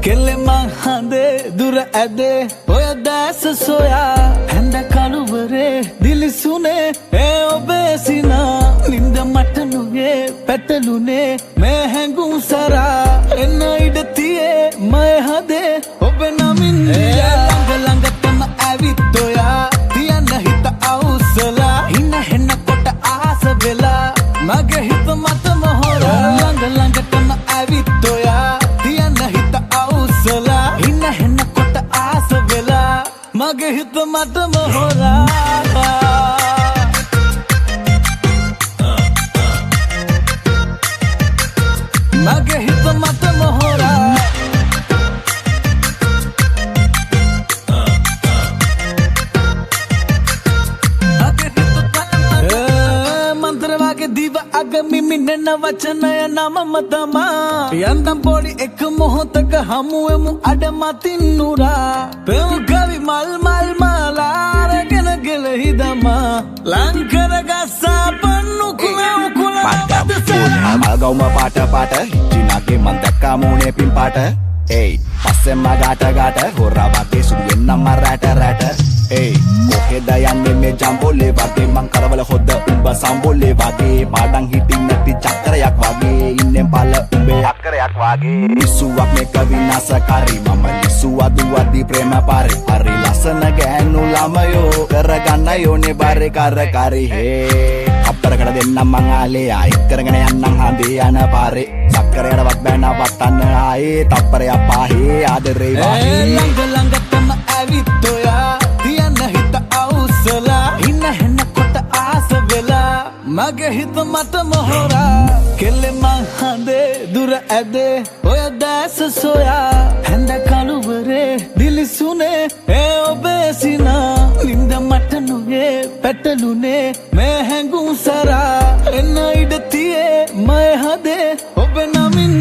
කෙල්ලෙ මං හඳේ දුර ඇදේ ඔය දැස සොයා හැඳ කළුවරේ දිලිසුනේ ඒ ඔබේ සිනා නින්ද මට නුගේ පැටලුනේ මේ හැඟුම් සරා එන්න ඉඩ තියේ මය හදේ ඔබ නමින් ළඟ ළඟටම ඇවිත් ඔයා තියන්න හිත අවුස්සලා හින හෙන්න කොට ආස වෙලා මගේ හිත මත මොහොරා ළඟ ළඟටම ඇවිත් ඔයා තියන්න හිත අවුස්සලා හින හෙන්න කොට ආස වෙලා මගේ හිත මත මොහොරා මගේ හිත මත මොහොරා මන්ත්‍ර වගේ දිව අග මිමිනෙන වචනය නමම තමා යන්තම් පොඩි එක මොහොතක හමුවෙමු අඩ මතින් නුරා පෙම් කවි මල් මල් මාලාරගෙන ගෙලහි දමා ලංකර ගස්සා පන්නු කුලව් කුලව් Algauma පාට චීනාගේ මන් දැක්කා මූණේ පින් පාට ඒයි පස්සෙන්ම ගාට හොරා වගේ සුදු වෙන්නම රැට ඒයි කොහෙද යන්නේ මේ ජම්බෝලේ වගේ මං කරවල හොද්ද උඹ සම්බෝලේ වගේ පාඩම් හිටින් නැති චක්‍රයක් වගේ ඉන්නේ බල උඹේ අක්කරයක් වගේ ඉසුවක් මේක විනාශකාරී මම ලිසුවා දුවදී ප්‍රේම පාරේ හරි ලස්සන ගෑනු ළමයෝ කරගන්න යෝනේ බාරේ කරකාරී හේ අප්තරකට දෙන්නම් මං ආලේ ආයි කරගෙන යන්නම් හඳේ යන පාරේ සක්කරයටවත් බෑ නවත්තන්න ආයේ තප්පරයක් පාහේ ආදරේ වාහේ ළඟ ළඟටම ඇවිත් ඔයා තියන්න හිත අවුස්සලා හින හෙන්න කොට ආස වෙලා මගේ හිත මත මොහොරා කෙල්ලෙ මං හඳේ දුර ඇදේ ඔය දැස සොයා හැඳ කළුවරේ දිලිසුනේ ඒ ඔබේ සිනා නින්ද මට නුගේ පැටලුනේ මේ හැඟුම් සරා එන්න ඉඩ තියේ මය හදේ ඔබ නමින්